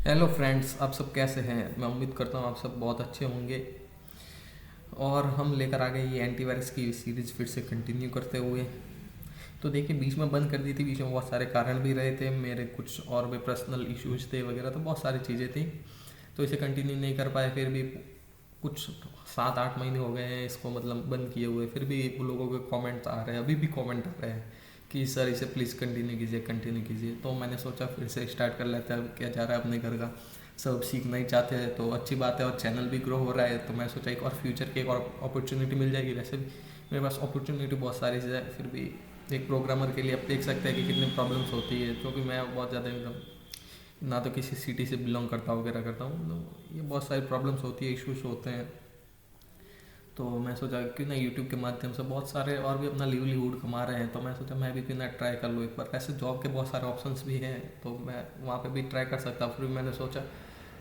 Hello friends, आप सब कैसे हैं। मैं उम्मीद करता हूँ आप सब बहुत अच्छे होंगे। और हम लेकर आ गए ये एंटीवायरस की सीरीज़ फिर से कंटिन्यू करते हुए। तो देखिए, बीच में बंद कर दी थी, बीच में बहुत सारे कारण भी रहे थे, मेरे कुछ और भी पर्सनल इश्यूज थे वगैरह, तो बहुत सारी चीज़ें थी, तो इसे कंटिन्यू नहीं कर पाए। फिर भी कुछ 7-8 महीने हो गए हैं इसको मतलब बंद किए हुए, फिर भी वो लोगों के कमेंट्स आ रहे हैं, अभी भी कमेंट आ रहे हैं कि सर इसे प्लीज़ कंटिन्यू कीजिए। तो मैंने सोचा फिर से स्टार्ट कर लेते हैं, अब क्या जा रहा है अपने घर का। सब सीखना ही चाहते हैं तो अच्छी बात है, और चैनल भी ग्रो हो रहा है, तो मैं सोचा एक और फ्यूचर की एक और अपॉर्चुनिटी मिल जाएगी। वैसे भी मेरे पास अपॉर्चुनिटी बहुत सारी है, फिर भी एक प्रोग्रामर के लिए आप देख सकते हैं कि कितनी प्रॉब्लम्स होती है, क्योंकि मैं बहुत ज़्यादा एकदम ना तो किसी सिटी से बिलोंग करता हूँ वगैरह करता हूँ, तो ये बहुत सारी प्रॉब्लम्स होती है, इश्यूज होते हैं। तो मैं सोचा क्यों ना यूट्यूब के माध्यम से बहुत सारे और भी अपना लिवलीहुड कमा रहे हैं, तो मैं सोचा मैं भी क्यों ना ट्राई कर लूँ एक बार। वैसे जॉब के बहुत सारे ऑप्शंस भी हैं, तो मैं वहाँ पे भी ट्राई कर सकता हूँ। फिर भी मैंने सोचा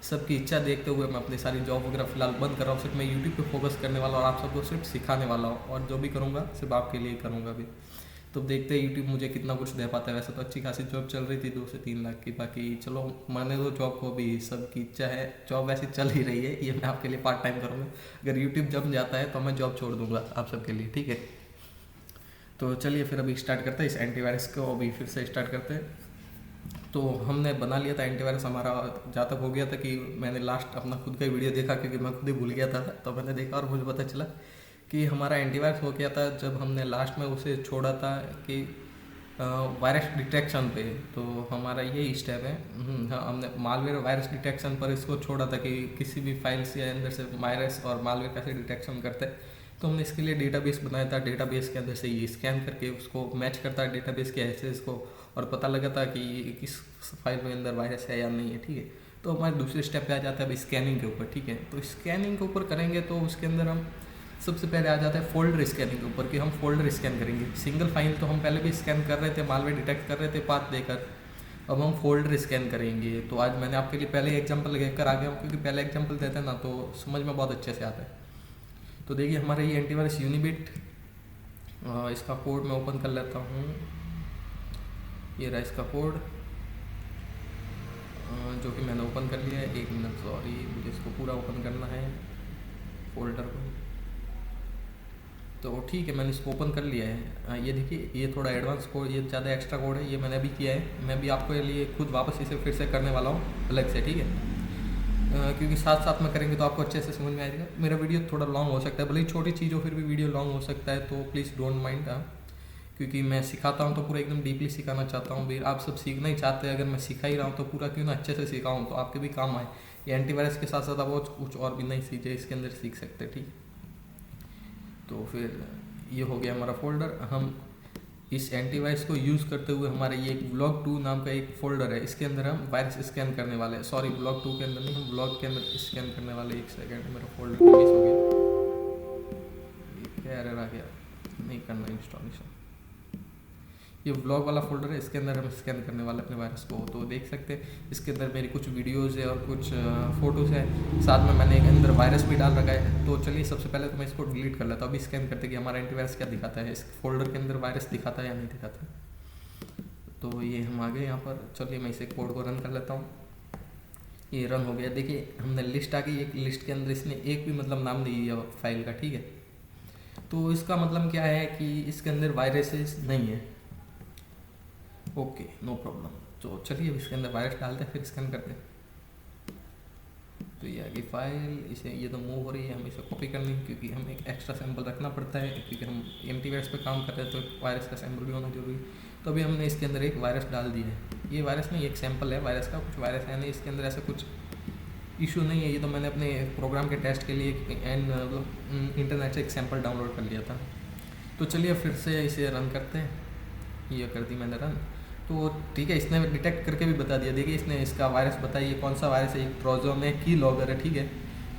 सबकी इच्छा देखते हुए मैं अपनी सारी जॉब वगैरह फिलहाल बंद कर रहा हूँ, सिर्फ मैं यूट्यूब पे फोकस करने वाला हूँ और आप सबको सिर्फ सिखाने वाला हूँ, और जो भी करूँगा सिर्फ आपके लिए करूँगा भी। तो देखते हैं यूट्यूब मुझे कितना कुछ दे पाता है। वैसे तो अच्छी खासी जॉब चल रही थी 2 से 3 लाख की, बाकी चलो माने तो जॉब को भी सबकी इच्छा है। जॉब वैसे चल ही रही है, ये मैं आपके लिए पार्ट टाइम करूँगा। अगर यूट्यूब जम जाता है तो मैं जॉब छोड़ दूंगा आप सबके लिए, ठीक है। तो चलिए फिर अभी स्टार्ट करते हैं, इस एंटीवायरस को अभी फिर से स्टार्ट करते हैं। तो हमने बना लिया था एंटीवायरस, हमारा जहाँ तक हो गया था कि मैंने लास्ट अपना खुद का वीडियो देखा, क्योंकि मैं खुद ही भूल गया था, तो मैंने देखा और मुझे पता चला कि हमारा एंटीवायरस हो गया था जब हमने लास्ट में उसे छोड़ा था कि वायरस डिटेक्शन पे। तो हमारा यही स्टेप है। हाँ, हमने मालवेयर वायरस डिटेक्शन पर इसको छोड़ा था कि किसी भी फाइल्स या अंदर से वायरस और मालवेयर कैसे डिटेक्शन करते हैं। तो हमने इसके लिए डेटाबेस बनाया था, डेटाबेस के अंदर से ये स्कैन करके उसको मैच करता है डेटाबेस के एसेस को, और पता लगा था कि ये किस फाइल में अंदर वायरस है या नहीं है, ठीक है। तो हमारे दूसरे स्टेप पे आ जाता है अब स्कैनिंग के ऊपर, ठीक है। तो स्कैनिंग के ऊपर करेंगे तो उसके अंदर हम सबसे पहले आ जाता है फोल्डर स्कैनिंग के ऊपर, कि हम फोल्डर स्कैन करेंगे। सिंगल फाइल तो हम पहले भी स्कैन कर रहे थे, मालवेयर डिटेक्ट कर रहे थे पाथ देकर, अब हम फोल्डर स्कैन करेंगे। तो आज मैंने आपके लिए पहले एग्जांपल लेकर आ गया हूँ, क्योंकि पहले एग्जांपल देते हैं ना तो समझ में बहुत अच्छे से आता है। तो देखिए हमारा ये एंटीवायरस यूनिबिट, इसका कोड मैं ओपन कर लेता हूँ। ये रहा इसका कोड, जो कि मैंने ओपन कर लिया है। 1 मिनट, सॉरी, मुझे इसको पूरा ओपन करना है फोल्डर को। तो ठीक है, मैंने इसको ओपन कर लिया है। ये देखिए, ये थोड़ा एडवांस कोड, ये ज़्यादा एक्स्ट्रा कोड है, ये मैंने अभी किया है। मैं भी आपके लिए खुद वापस इसे फिर से करने वाला हूँ अलग से, ठीक है। क्योंकि साथ साथ में करेंगे तो आपको अच्छे से समझ में आएगा। मेरा वीडियो थोड़ा लॉन्ग हो सकता है, भले ही छोटी चीज़ हो, फिर भी वीडियो लॉन्ग हो सकता है, तो प्लीज़ डोंट माइंड। क्योंकि मैं सिखाता हूँ तो पूरा एकदम डीपली सिखाना चाहता हूँ भी, आप सब सीखना ही चाहते हैं। अगर मैं सिखा ही रहा हूँ तो पूरा क्यों ना अच्छे से सिखाऊँ, तो आपके भी काम आए। ये एंटीवायरस के साथ साथ आप वो कुछ और भी नई चीज़ें इसके अंदर सीख सकते हैं, ठीक। तो फिर ये हो गया हमारा फोल्डर। हम इस एंटीवायरस को यूज़ करते हुए हमारे ये एक ब्लॉग 2 नाम का एक फोल्डर है, इसके अंदर हम वायरस स्कैन करने वाले हैं। सॉरी, ब्लॉग 2 के अंदर नहीं, हम ब्लॉग के अंदर स्कैन करने वाले। एक सेकेंड, मेरा फोल्डर मिस हो गया। ये क्या एरर आ गया, नहीं करना इंस्टॉलेशन। ये ब्लॉग वाला फोल्डर है, इसके अंदर हम स्कैन करने वाले अपने वायरस को। तो देख सकते हैं इसके अंदर मेरी कुछ वीडियोज़ है और कुछ फ़ोटोज़ है, साथ में मैंने एक अंदर वायरस भी डाल रखा है। तो चलिए सबसे पहले तो मैं इसको डिलीट कर लेता हूँ। अभी स्कैन करते कि हमारा एंटीवायरस क्या दिखाता है, इस फोल्डर के अंदर वायरस दिखाता है या नहीं दिखाता है। तो ये हम आ गए यहाँ पर। चलिए मैं इसे कोड को रन कर लेता हूँ। ये रन हो गया। देखिए हमने लिस्ट आ गई, एक लिस्ट के अंदर इसने एक भी मतलब नाम नहीं दिया फाइल का, ठीक है। तो इसका मतलब क्या है कि इसके अंदर वायरसेस नहीं है। Okay, no problem. तो चलिए अब इसके अंदर वायरस डालते हैं, फिर स्कैन करते हैं। तो ये आगे फाइल, इसे ये तो मूव हो रही है, हमें इसे कॉपी करनी है, क्योंकि हमें एक एक्स्ट्रा सैंपल रखना पड़ता है, क्योंकि हम एंटीवायरस पे काम कर रहे हैं, तो वायरस का सैंपल भी होना जरूरी है। तो अभी हमने इसके अंदर एक वायरस डाल दिया है। ये वायरस नहीं, एक सैंपल है वायरस का, कुछ वायरस है नहीं इसके अंदर, ऐसा कुछ इशू नहीं है। ये तो मैंने अपने प्रोग्राम के टेस्ट के लिए इंटरनेट से एक सैंपल डाउनलोड कर लिया था। तो चलिए फिर से इसे रन करते हैं। ये कर दी मैंने रन। तो ठीक है, इसने डिटेक्ट करके भी बता दिया। देखिए इसने इसका वायरस बताइए कौन सा वायरस है। एक ट्रोजन है, की लॉगर है, ठीक है,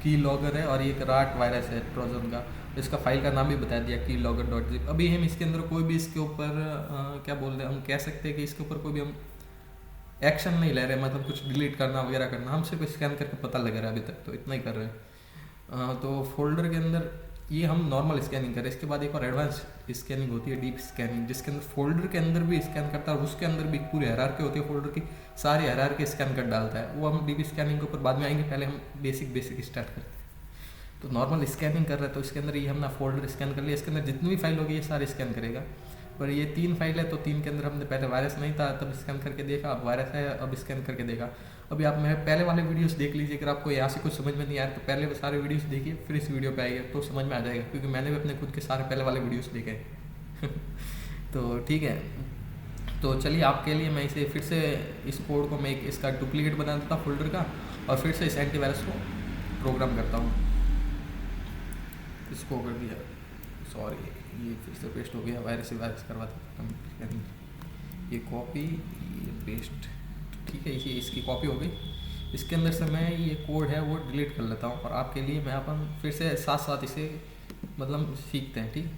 की लॉगर है, और एक राट वायरस है ट्रोजन का। इसका फाइल का नाम भी बता दिया, की लॉगर डॉट जिप। अभी हम इसके अंदर कोई भी इसके ऊपर क्या बोल रहे हैं, हम कह सकते हैं कि इसके ऊपर कोई भी हम एक्शन नहीं ले रहे, मतलब कुछ डिलीट करना वगैरह करना, हम सिर्फ स्कैन करके पता लग रहा है अभी तक, तो इतना ही कर रहे हैं। तो फोल्डर के अंदर ये हम नॉर्मल स्कैनिंग करें, इसके बाद एक और एडवांस स्कैनिंग होती है, डीप स्कैनिंग, जिसके अंदर फोल्डर के अंदर भी स्कैन करता है और उसके अंदर भी पूरी हायरार्की होती है फोल्डर की, सारी हायरार्की स्कैन कर डालता है। वो हम डीप स्कैनिंग के ऊपर बाद में आएंगे, पहले हम बेसिक स्टार्ट करते हैं। तो नॉर्मल स्कैनिंग कर रहे हैं तो इसके अंदर ये हमने फोल्डर स्कैन कर लिया, इसके अंदर जितनी भी फाइल होगी ये सारे स्कैन करेगा। पर ये 3 फाइल है तो 3 के अंदर हमने पहले वायरस नहीं था तब स्कैन करके देखा, अब वायरस है अब स्कैन करके देखा। अभी आप मेरे पहले वाले वीडियोस देख लीजिए, अगर आपको यहाँ से कुछ समझ में नहीं आया तो पहले सारे वीडियोस देखिए, फिर इस वीडियो पे आइए तो समझ में आ जाएगा, क्योंकि मैंने भी अपने खुद के सारे पहले वाले वीडियोस देखे हैं। तो ठीक है, तो चलिए आपके लिए मैं इसे फिर से इस कोड को मैं इसका डुप्लीकेट बना देता हूँ फोल्डर का, और फिर से इस एंटीवायरस को प्रोग्राम करता हूँ। इसको कर दिया, सॉरी ये फिर से पेस्ट हो गया, वायरस करवा देता हूँ, ये कॉपी ये पेस्ट, ठीक है ये इसकी कॉपी हो गई। इसके अंदर से मैं ये कोड है वो डिलीट कर लेता हूँ, और आपके लिए मैं अपन फिर से साथ साथ इसे मतलब सीखते हैं, ठीक,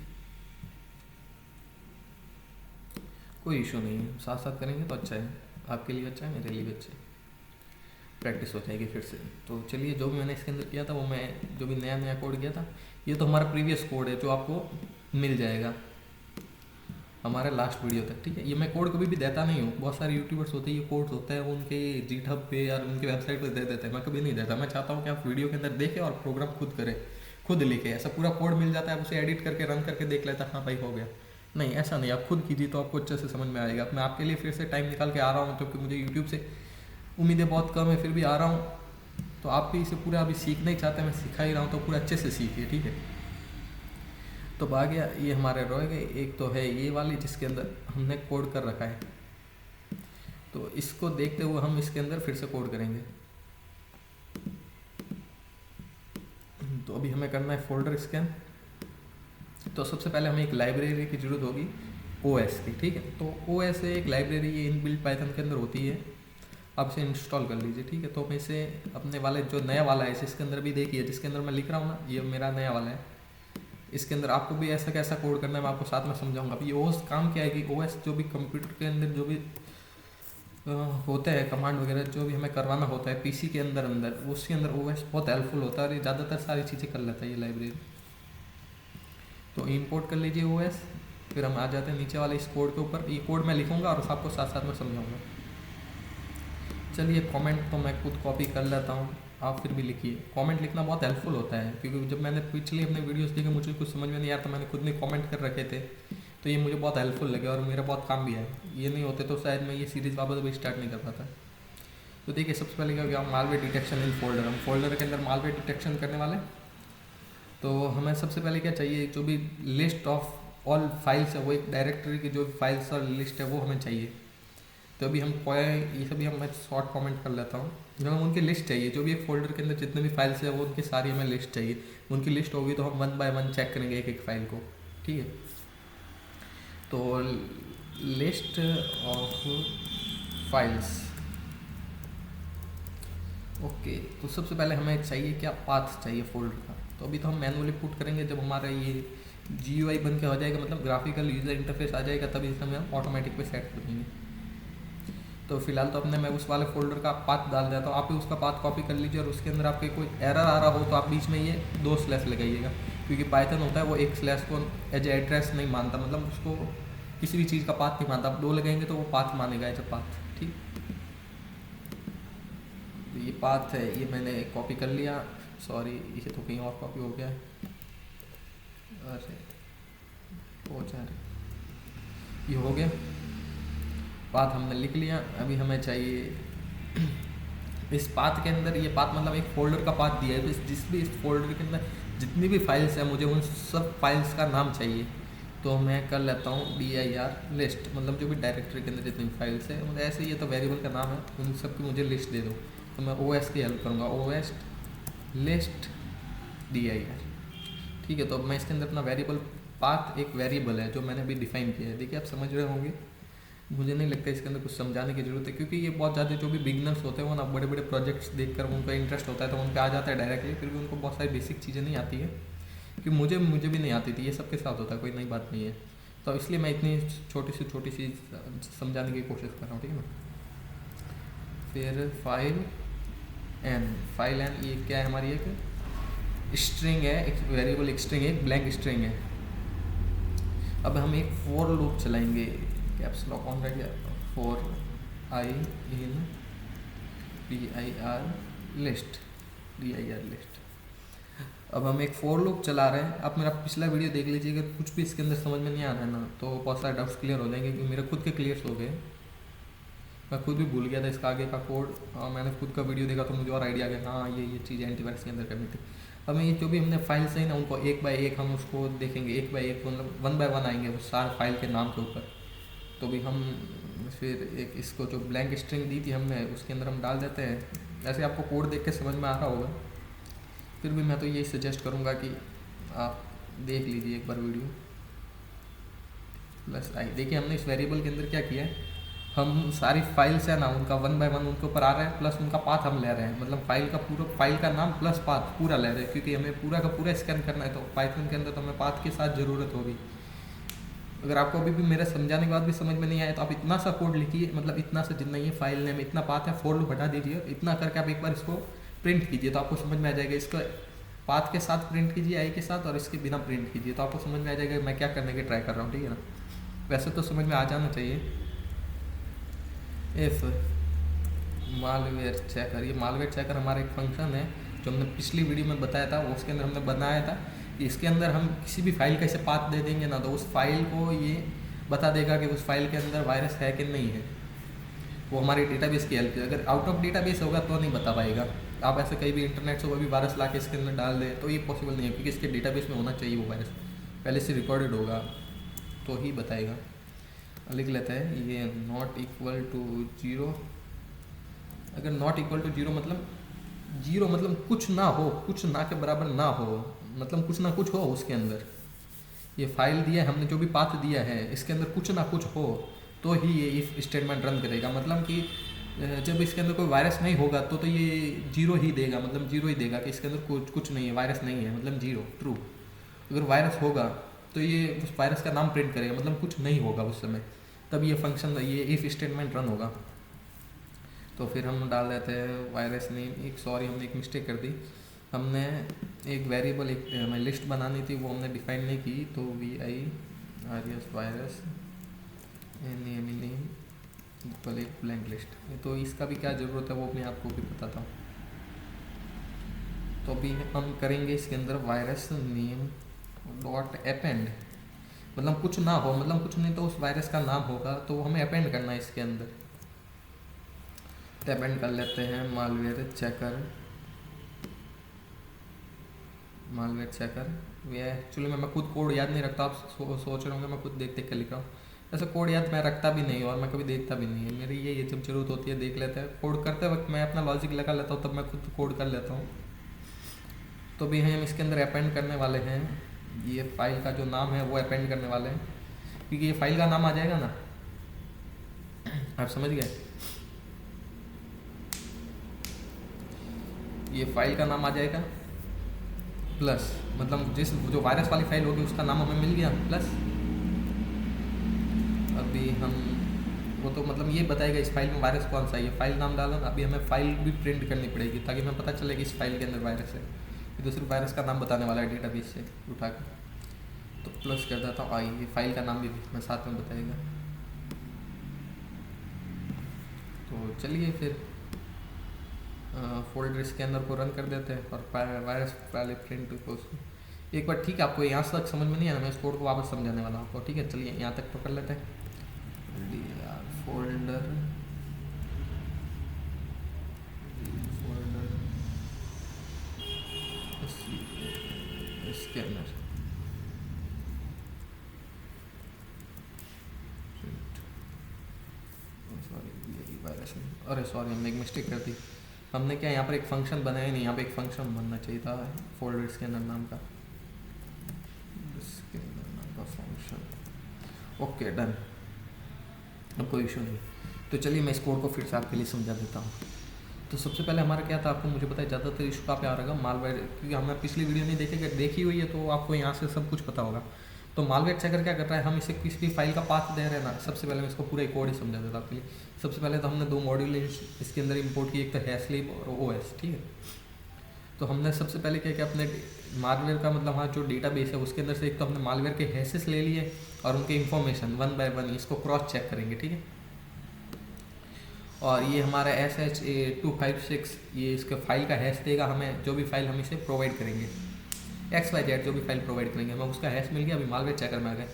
कोई इशू नहीं है, साथ साथ करेंगे तो अच्छा है, आपके लिए अच्छा है, मेरे लिए भी अच्छा है, प्रैक्टिस हो जाएगी फिर से। तो चलिए जो भी मैंने इसके अंदर किया था वो मैं जो भी नया कोड किया था, ये तो हमारा प्रीवियस कोड है जो आपको मिल जाएगा हमारे लास्ट वीडियो तक, ठीक है। ये मैं कोड कभी भी देता नहीं हूँ, बहुत सारे यूट्यूबर्स होते हैं ये कोड्स होते हैं वो उनके जीटहब पे या उनकी वेबसाइट पे दे देते हैं, मैं कभी नहीं देता। मैं चाहता हूँ कि आप वीडियो के अंदर देखें और प्रोग्राम खुद करें, खुद लिखे, ऐसा पूरा कोड मिल जाता है, आप उसे एडिट करके रन करके देख लेता है, हाँ भाई हो गया। नहीं ऐसा नहीं, आप खुद कीजिए तो आपको अच्छे से समझ में आएगा। मैं आपके लिए फिर से टाइम निकाल के आ रहा हूँ, क्योंकि मुझे यूट्यूब से उम्मीदें बहुत कम है, फिर भी आ रहा हूँ। तो आप भी इसे पूरा अभी सीखना ही चाहते हैं, मैं सिखा ही रहा हूँ, तो पूरा अच्छे से सीखिए, ठीक है। तो आ गया ये हमारे रह गए, एक तो है ये वाली जिसके अंदर हमने कोड कर रखा है, तो इसको देखते हुए हम इसके अंदर फिर से कोड करेंगे। तो अभी हमें करना है फोल्डर स्कैन। तो सबसे पहले हमें एक लाइब्रेरी की ज़रूरत होगी OS की, ठीक है। तो OS एक लाइब्रेरी ये इनबिल्ट पाइथन के अंदर होती है, आप इसे इंस्टॉल कर लीजिए, ठीक है। तो मैं इसे अपने वाले जो नया वाला है इसके अंदर भी देखिए, जिसके अंदर मैं लिख रहा हूँ ना, ये मेरा नया वाला है, इसके अंदर आपको भी ऐसा कैसा कोड करना है मैं आपको साथ में समझाऊंगा। अभी OS काम क्या है कि OS जो भी कंप्यूटर के अंदर जो भी होते हैं कमांड वगैरह जो भी हमें करवाना होता है PC के अंदर उसके अंदर OS बहुत हेल्पफुल होता है, और ये ज़्यादातर सारी चीज़ें कर लेता है ये लाइब्रेरी। तो इंपोर्ट कर लीजिए OS, फिर हम आ जाते हैं नीचे वाले इस कोड के ऊपर। ये कोड मैं लिखूंगा और आपको साथ साथ में समझाऊंगा। चलिए कमेंट तो मैं खुद कॉपी कर लेता हूँ, आप फिर भी लिखिए। कमेंट लिखना बहुत हेल्पफुल होता है, क्योंकि जब मैंने पिछले अपने वीडियोस देखे मुझे कुछ समझ में नहीं आया तो मैंने खुद ने कमेंट कर रखे थे, तो ये मुझे बहुत हेल्पफुल लगे और मेरा बहुत काम भी है। ये नहीं होते तो शायद मैं ये सीरीज़ वापस भी स्टार्ट नहीं कर पाता। तो देखिए सबसे पहले क्या हो, मालवेयर डिटेक्शन इन फोल्डर, हम फोल्डर के अंदर मालवेयर डिटेक्शन करने वाले। तो हमें सबसे पहले क्या चाहिए, जो भी लिस्ट ऑफ ऑल फाइल्स है वो एक डायरेक्टरी की जो फाइल्स और लिस्ट है वो हमें चाहिए। तो अभी हम ये सभी हम मैं शॉर्ट कमेंट कर लेता हूँ। जब हम उनकी लिस्ट चाहिए, जो भी एक फोल्डर के अंदर जितने भी फाइल्स है वो उनकी सारी हमें लिस्ट चाहिए। उनकी लिस्ट होगी तो हम 1 बाय 1 चेक करेंगे एक फाइल को, ठीक है। तो लिस्ट ऑफ फाइल्स, ओके। तो सबसे पहले हमें चाहिए क्या, पाथ चाहिए फोल्डर का। तो अभी तो हम मैनुअली पुट करेंगे, जब हमारा ये GUI बन के हो जाएगा, मतलब ग्राफिकल यूज़र इंटरफेस आ जाएगा, तभी इसे हम ऑटोमेटिक पे सेट कर देंगे। तो फिलहाल तो अपने मैं उस वाले फोल्डर का पाथ डाल देता हूँ, आप भी उसका पाथ कॉपी कर लीजिए, और उसके अंदर आपके कोई एरर आ रहा हो तो आप बीच में ये 2 स्लैश लगाइएगा, क्योंकि पाइथन होता है वो एक स्लैश को एज एड्रेस नहीं मानता, मतलब उसको किसी भी चीज़ का पाथ नहीं मानता। आप 2 लगाएंगे तो वो पाथ मानेगा एज पाथ, ठीक। तो ये पाथ है, ये मैंने कॉपी कर लिया, सॉरी इसे तो कहीं और कॉपी हो गया है, अरे हो जा रहा, ये हो गया पाथ हमने लिख लिया। अभी हमें चाहिए इस पाथ के अंदर, ये पाथ मतलब एक फोल्डर का पाथ दिया है, जिस भी इस फोल्डर के अंदर जितनी भी फाइल्स हैं मुझे उन सब फाइल्स का नाम चाहिए। तो मैं कर लेता हूँ dir लिस्ट, मतलब जो भी डायरेक्टरी के अंदर जितनी फाइल्स है, मतलब ऐसे ये तो वेरिएबल का नाम है, उन सब की मुझे लिस्ट दे दो। तो मैं OS की हेल्प करूँगा, OS लिस्ट dir, ठीक है। तो मैं इसके अंदर अपना वेरिएबल पाथ एक वेरिएबल है जो मैंने अभी डिफाइन किया है, देखिए आप समझ रहे होंगे। मुझे नहीं लगता इसके अंदर कुछ समझाने की ज़रूरत है, क्योंकि ये बहुत ज़्यादा जो भी बिगनर्स होते हैं वो ना बड़े बड़े प्रोजेक्ट्स देखकर उनका इंटरेस्ट होता है तो उन पे आ जाता है डायरेक्टली, फिर भी उनको बहुत सारी बेसिक चीज़ें नहीं आती है, कि मुझे भी नहीं आती थी, ये सबके साथ होता है, कोई नई बात नहीं है। तो इसलिए मैं इतनी छोटी सी समझाने की कोशिश कर रहा हूँ, ठीक है ना। फिर फाइल एन, ये क्या है हमारी एक स्ट्रिंग है, एक वेरिएबल एक स्ट्रिंग है, एक ब्लैंक स्ट्रिंग है। अब हम एक फॉर लूप चलाएंगे, कैप्स लॉक ऑन रह गया, for I in dir list, dir list. अब हम एक फॉर लूप चला रहे हैं। आप मेरा पिछला वीडियो देख लीजिए, अगर कुछ भी इसके अंदर समझ में नहीं आ रहा है ना तो बहुत सारे डाउट्स क्लियर हो जाएंगे, क्योंकि मेरे खुद के क्लियर हो गए। मैं खुद भी भूल गया था इसका आगे का कोड, मैंने खुद का वीडियो देखा तो मुझे और आइडिया आ गया, हाँ ये चीज़ एंटीवायरस के अंदर करनी थी। अब ये जो भी हमने फाइल्स हैं ना उनको एक बाय एक हम उसको देखेंगे, एक बाय एक मतलब 1 बाय 1 आएंगे उस सारे फाइल के नाम के ऊपर। तो भी हम फिर एक इसको जो ब्लैंक स्ट्रिंग दी थी हमने उसके अंदर हम डाल देते हैं। ऐसे आपको कोड देख के समझ में आ रहा होगा, फिर भी मैं तो यही सजेस्ट करूँगा कि आप देख लीजिए एक बार वीडियो। प्लस आई, देखिए हमने इस वेरिएबल के अंदर क्या किया है, हम सारी फाइल्स है ना उनका 1 बाय 1 उनके ऊपर आ रहा है, प्लस उनका पाथ हम ले रहे हैं, मतलब फाइल का पूरा फाइल का नाम प्लस पाथ पूरा ले रहे हैं, क्योंकि हमें पूरा का पूरा स्कैन करना है। तो पाइथन के अंदर तो हमें पाथ के साथ ज़रूरत होगी। अगर आपको अभी भी मेरे समझाने के बाद भी समझ में नहीं आया तो आप इतना सा कोड लिखिए, मतलब इतना सा जितना ये फाइल नेम इतना पाथ है, फॉर लूप हटा दीजिए, इतना करके आप एक बार इसको प्रिंट कीजिए तो आपको समझ में आ जाएगा। इसको पाथ के साथ प्रिंट कीजिए, आई के साथ, और इसके बिना प्रिंट कीजिए तो आपको समझ में आ जाएगा मैं क्या करने की ट्राई कर रहा हूँ, ठीक है ना। वैसे तो समझ में आ जाना चाहिए। इफ़ मालवेयर चेकर, ये मालवेयर चेकर हमारा एक फंक्शन है जो हमने पिछली वीडियो में बताया था, उसके अंदर हमने बनाया था कि इसके अंदर हम किसी भी फाइल का इसे पाथ दे देंगे ना तो उस फाइल को ये बता देगा कि उस फाइल के अंदर वायरस है कि नहीं है। वो हमारी डेटाबेस की हेल्प है। अगर आउट ऑफ डेटाबेस होगा तो नहीं बता पाएगा। आप ऐसे कहीं भी इंटरनेट से वो भी वायरस ला के इसके अंदर डाल दें तो ये पॉसिबल नहीं है, क्योंकि इसके डेटाबेस में होना चाहिए वो वायरस, पहले से रिकॉर्डेड होगा तो ही बताएगा। लिख लेते हैं ये नॉट इक्वल टू 0। अगर नॉट इक्वल टू 0 मतलब 0 मतलब कुछ ना हो, कुछ ना के बराबर ना हो, मतलब कुछ ना कुछ हो उसके अंदर। ये फाइल दिया है हमने, जो भी पाथ दिया है इसके अंदर कुछ ना कुछ हो तो ही ये इफ स्टेटमेंट रन करेगा। मतलब कि जब इसके अंदर कोई वायरस नहीं होगा तो ये 0 ही देगा, मतलब 0 ही देगा कि इसके अंदर कुछ नहीं है, वायरस नहीं है, मतलब 0 ट्रू। अगर वायरस होगा तो ये उस वायरस का नाम प्रिंट करेगा, मतलब कुछ नहीं होगा उस समय, तब ये फंक्शन ये इफ स्टेटमेंट रन होगा। तो फिर हम डाल देते हैं वायरस नेम। हमने एक मिस्टेक कर दी, हमने एक वेरिएबल एक हमें लिस्ट बनानी थी वो हमने डिफाइन नहीं की, तो VIRS वायरस नेम इक्वल एक ब्लैंक लिस्ट। तो इसका भी क्या ज़रूरत है वो मैं आपको भी बताता हूँ। तो अभी हम करेंगे इसके अंदर वायरस नेम डॉट अपेंड, मतलब कुछ ना हो, मतलब कुछ नहीं तो उस वायरस का नाम होगा तो वो हमें अपेंड करना है इसके अंदर। तो अपेंड कर लेते हैं मालवेयर चेकर। ये एक्चुअली मैं खुद कोड याद नहीं रखता, आप सोच रहे होंगे मैं खुद देख के लिख रहा हूँ। ऐसे कोड याद मैं रखता भी नहीं और मैं कभी देखता भी नहीं है। मेरी ये जब जरूरत होती है देख लेते हैं। कोड करते वक्त मैं अपना लॉजिक लगा लेता हूँ, तब मैं खुद कोड कर लेता हूँ। तो भी हम इसके अंदर अपेंड करने वाले हैं, ये फाइल का जो नाम है वो अपेंड करने वाले हैं, क्योंकि ये फाइल का नाम आ जाएगा ना, आप समझ गए। ये फाइल का नाम आ जाएगा प्लस, मतलब जो वायरस वाली फाइल होगी उसका नाम हमें मिल गया प्लस। अभी हम वो तो मतलब ये बताएगा इस फाइल में वायरस कौन सा है, ये फाइल नाम डालो। अभी हमें फाइल भी प्रिंट करनी पड़ेगी ताकि हमें पता चले कि इस फाइल के अंदर वायरस है। ये दूसरे वायरस का नाम बताने वाला है डेटाबेस से उठा के। तो प्लस कर देता हूँ, ये फाइल का नाम भी मैं साथ में बताएगा। तो चलिए फिर फोल्डर इसके अंदर को रन कर देते हैं और वायरस पहले प्रिंट को एक बार, ठीक है। आपको यहाँ तक समझ में नहीं आया, मैं इस कोड को वापस समझाने वाला हूँ आपको, ठीक है। चलिए यहाँ तक तो कर लेते हैं। फोल्डर इसके अंदर वायरस, अरे सॉरी हमने एक मिस्टेक कर दी। हमने क्या यहाँ पर एक फंक्शन बनाया नहीं, यहाँ पे एक फंक्शन बनना चाहिए था फोल्डर इसके अंदर नाम का, इसके अंदर नाम का फंक्शन। ओके डन, अब कोई इशू नहीं। तो चलिए मैं इस कोड को फिर से आपके लिए समझा देता हूँ। तो सबसे पहले हमारा क्या था, आपको मुझे पता है ज़्यादातर इशू कहाँ पे आ रहा है, मालवेयर, क्योंकि हमने पिछली वीडियो नहीं देखी हुई है तो आपको यहाँ से सब कुछ पता होगा। तो मालवेयर चेकर क्या कर रहा है, हम इसे किसी भी फाइल का पाथ दे रहे हैं ना, सबसे पहले मैं इसको पूरा कोड ही समझा देता हूँ आपके लिए। सबसे पहले तो हमने 2 मॉड्यूल इसके अंदर इंपोर्ट किए, एक तो हैशलिब और OS, ठीक है। तो हमने सबसे पहले क्या किया, अपने मालवेयर का मतलब हाँ जो डेटाबेस है उसके अंदर से एक तो हमने मालवेयर के हैशेस ले लिए और उनके इन्फॉर्मेशन 1 बाय 1 इसको क्रॉस चेक करेंगे, ठीक है। और ये हमारा SH256 ये इसके फाइल का हैश देगा हमें, जो भी फाइल हम इसे प्रोवाइड करेंगे, XYZ जो भी फाइल प्रोवाइड करेंगे हमें उसका हैश मिल गया। अभी मालवेयर चेकर में आ गए,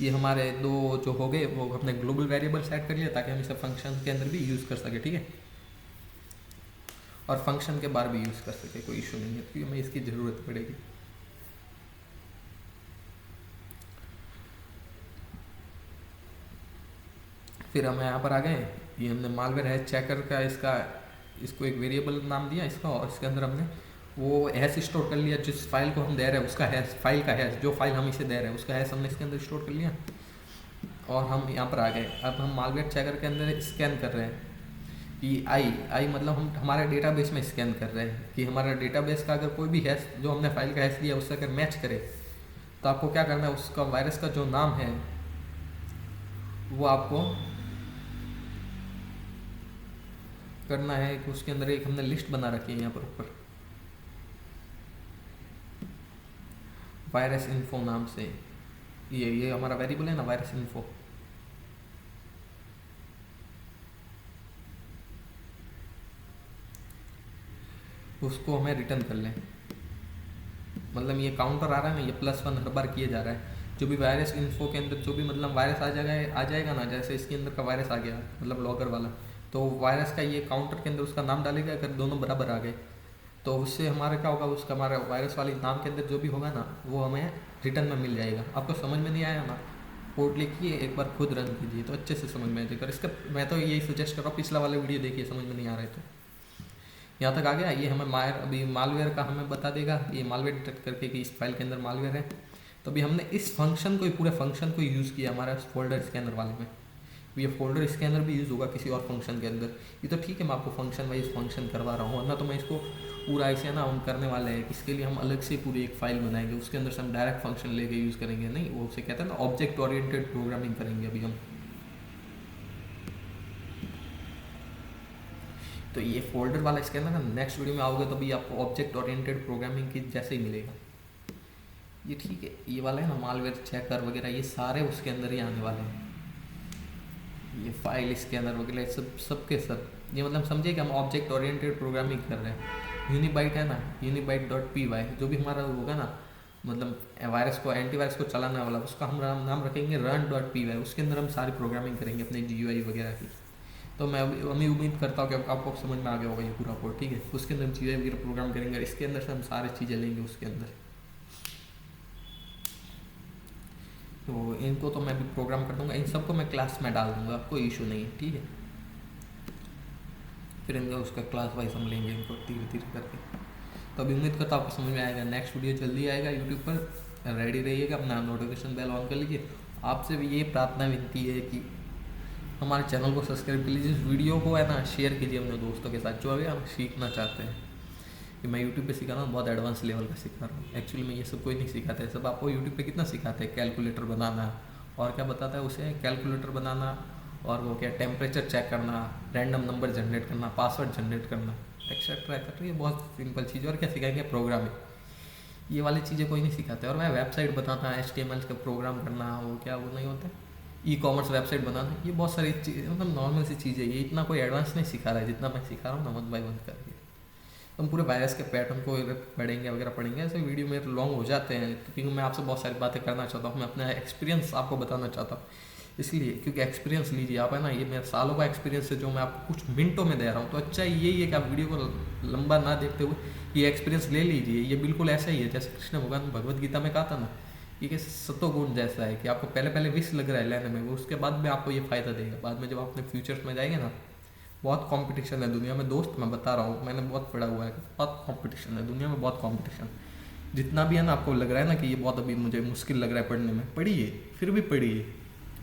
ये हमारे दो जो हो गए वो हमने ग्लोबल वेरिएबल सेट कर लिया ताकि हम इसे फंक्शन के अंदर भी यूज़ कर सके, ठीक है। और फंक्शन के बाहर भी यूज़ कर सके, कोई इशू नहीं है, क्योंकि हमें इसकी ज़रूरत पड़ेगी। फिर हम यहाँ पर आ गए, ये हमने मालवेयर हैश चेकर का इसको एक वेरिएबल नाम दिया इसका, और इसके अंदर हमने वो हैश स्टोर कर लिया जिस फाइल को हम दे रहे हैं उसका हैश, फाइल का हैश, जो फाइल हम इसे दे रहे हैं उसका हैश हमने इसके अंदर स्टोर कर लिया। और हम यहाँ पर आ गए, अब हम मालवेयर चेकर के अंदर स्कैन कर रहे हैं कि आई मतलब हम हमारे डेटाबेस में स्कैन कर रहे हैं कि हमारा डेटाबेस का अगर कोई भी हैश जो हमने फाइल का हैश दिया उससे अगर मैच करे तो आपको क्या करना है, उसका वायरस का जो नाम है वो आपको करना है कि उसके अंदर एक हमने लिस्ट बना रखी है यहाँ पर ऊपर, वायरस इन्फो नाम से। ये हमारा वेरिएबल है ना, वायरस इन्फो। उसको हमें रिटर्न कर लें, मतलब ये काउंटर आ रहा है ना, ये +1 हर बार किया जा रहा है। जो भी वायरस इन्फो के अंदर जो भी मतलब वायरस आ जाएगा ना, जैसे इसके अंदर का वायरस आ गया मतलब लॉगर वाला, तो वायरस का ये काउंटर के अंदर उसका नाम डालेगा। अगर दोनों बराबर आ गए तो उससे हमारा क्या होगा, उसका हमारा वायरस वाले नाम के अंदर जो भी होगा ना वो हमें रिटर्न में मिल जाएगा। आपको समझ में नहीं आया ना, कोड लिखिए एक बार खुद रन कीजिए तो अच्छे से समझ में आ जाएगा। इसका मैं तो यही सजेस्ट कर रहा हूँ, पिछला वाला वीडियो देखिए, समझ में नहीं आ रहा है तो यहाँ तक आ गया। ये हमें अभी मालवेयर का हमें बता देगा, ये मालवेयर डिटेक्ट करके कि इस फाइल के अंदर मालवेयर है। तो अभी हमने इस फंक्शन को, पूरे फंक्शन को यूज़ किया हमारा फोल्डर स्कैनर वाले में। ये फोल्डर स्कैनर भी यूज़ होगा किसी और फंक्शन के अंदर। ये तो ठीक है, मैं आपको फंक्शन वाइज फंक्शन करवा रहा हूँ, वरना तो मैं इसको पूरा ऐसे ना हम करने वाले हैं। इसके लिए हम अलग से पूरी एक फाइल बनाएंगे, उसके अंदर से हम डायरेक्ट फंक्शन लेके यूज़ करेंगे नहीं, वो उसे कहते हैं ना ऑब्जेक्ट ओरिएंटेड प्रोग्रामिंग करेंगे अभी हम। तो ये फोल्डर वाला स्कैनर ना नेक्स्ट वीडियो में आओगे तो भी आपको ऑब्जेक्ट ओरिएंटेड प्रोग्रामिंग की जैसे ही मिलेगा। ये ठीक है, ये वाला है ना मालवेयर चेकर वगैरह, ये सारे उसके अंदर ही आने वाले हैं। ये फाइल स्कैनर वगैरह सबके सब ये मतलब समझिए कि हम ऑब्जेक्ट ओरिएंटेड प्रोग्रामिंग कर रहे हैं। यूनिबाइट है ना, unibyte.py जो भी हमारा होगा ना, मतलब वायरस को, एंटीवायरस को चलाने वाला, उसका हम नाम रखेंगे run.py। उसके अंदर हम सारी प्रोग्रामिंग करेंगे अपने GUI वगैरह की। तो मैं अभी उम्मीद करता हूँ कि आपको समझ में आ गया होगा ये पूरा कोड, ठीक है। उसके अंदर हम GUI वगैरह प्रोग्राम करेंगे, इसके अंदर से हम सारी चीज़ें लेंगे उसके अंदर। तो इनको तो मैं भी प्रोग्राम कर दूंगा, इन सबको मैं क्लास में डाल दूंगा, कोई इशू नहीं है, ठीक है। फिर इनका उसका क्लास वाइज हम लेंगे इनको धीरे धीरे करके। तो अभी उम्मीद करता हूँ आपको समझ में आएगा। नेक्स्ट वीडियो जल्दी आएगा यूट्यूब पर, रेडी रहिएगा, अपना नोटिफिकेशन बेल ऑन कर लीजिए। आपसे भी ये प्रार्थना विनती है कि हमारे चैनल को सब्सक्राइब कर लीजिए, इस वीडियो को है ना शेयर कीजिए अपने दोस्तों के साथ जो अभी हम सीखना चाहते हैं। कि मैं यूट्यूब पे सिखा रहा हूँ, बहुत एडवांस लेवल का सिखा रहा हूँ। एक्चुअली में ये सब कोई नहीं सिखाता है, सब आपको यूट्यूब पे कितना सिखाते हैं, कैलकुलेटर बनाना और क्या बताता है उसे, कैलकुलेटर बनाना और वो क्या टेम्परेचर चेक करना, रैंडम नंबर जनरेट करना, पासवर्ड जनरेट करना, एक्सेट्रा एक्सेट्रा। ये बहुत सिंपल चीज़, और क्या सिखाएंगे, प्रोग्रामिंग। ये वाली चीज़ें कोई नहीं सिखाते। और मैं वेबसाइट बताता हूँ, HTML का प्रोग्राम करना, वो क्या वो नहीं होता, ई-कॉमर्स वेबसाइट बनाना, ये बहुत सारी चीज़ मतलब नॉर्मल सी चीज़ें। ये इतना कोई एडवांस नहीं सिखा रहा है जितना मैं सिखा रहा हूँ ना, 1 बाय 1 करके। हम पूरे वायरस के पैटर्न को पढ़ेंगे वगैरह पढ़ेंगे। ऐसे वीडियो मेरे लॉन्ग हो जाते हैं तो क्योंकि मैं आपसे बहुत सारी बातें करना चाहता हूँ, मैं अपना एक्सपीरियंस आपको बताना चाहता हूँ, इसलिए क्योंकि एक्सपीरियंस लीजिए आप, है ना। ये मेरे सालों का एक्सपीरियंस है जो मैं आपको कुछ मिनटों में दे रहा हूँ। तो अच्छा यही है कि आप वीडियो को लंबा ना देखते हुए ये एक्सपीरियंस ले लीजिए। ये बिल्कुल ऐसा ही है जैसे कृष्ण भगवान भगवद गीता में कहा था ना, ये सत्वगुण जैसा है कि आपको पहले पहले विष लग रहा है लेने में, वो उसके बाद में आपको ये फ़ायदा देगा। बाद में जब आप अपने फ्यूचर्स में जाएंगे ना, बहुत कंपटीशन है दुनिया में दोस्त, मैं बता रहा हूँ, मैंने बहुत पढ़ा हुआ है, बहुत कंपटीशन है दुनिया में, बहुत कंपटीशन। जितना भी है ना, आपको लग रहा है ना कि ये बहुत अभी मुझे मुश्किल लग रहा है पढ़ने में, पढ़िए, फिर भी पढ़िए,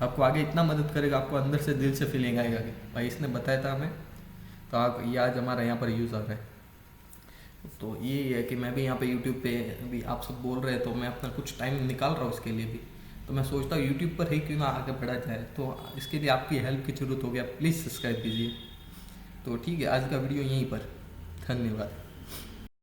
आपको आगे इतना मदद करेगा, आपको अंदर से दिल से फीलिंग आएगा कि भाई इसने बताया था हमें, तो आप ये आज हमारा यहाँ पर यूज़ आ रहा है। तो ये है कि मैं भी यहाँ पे यूट्यूब पे अभी आप सब बोल रहे हैं तो मैं अपना कुछ टाइम निकाल रहा हूँ इसके लिए भी। तो मैं सोचता हूँ यूट्यूब पर ही क्यों ना आगे बढ़ा जाए, तो इसके लिए आपकी हेल्प की ज़रूरत होगी, आप प्लीज़ सब्सक्राइब कीजिए। तो ठीक है, आज का वीडियो यहीं पर, धन्यवाद।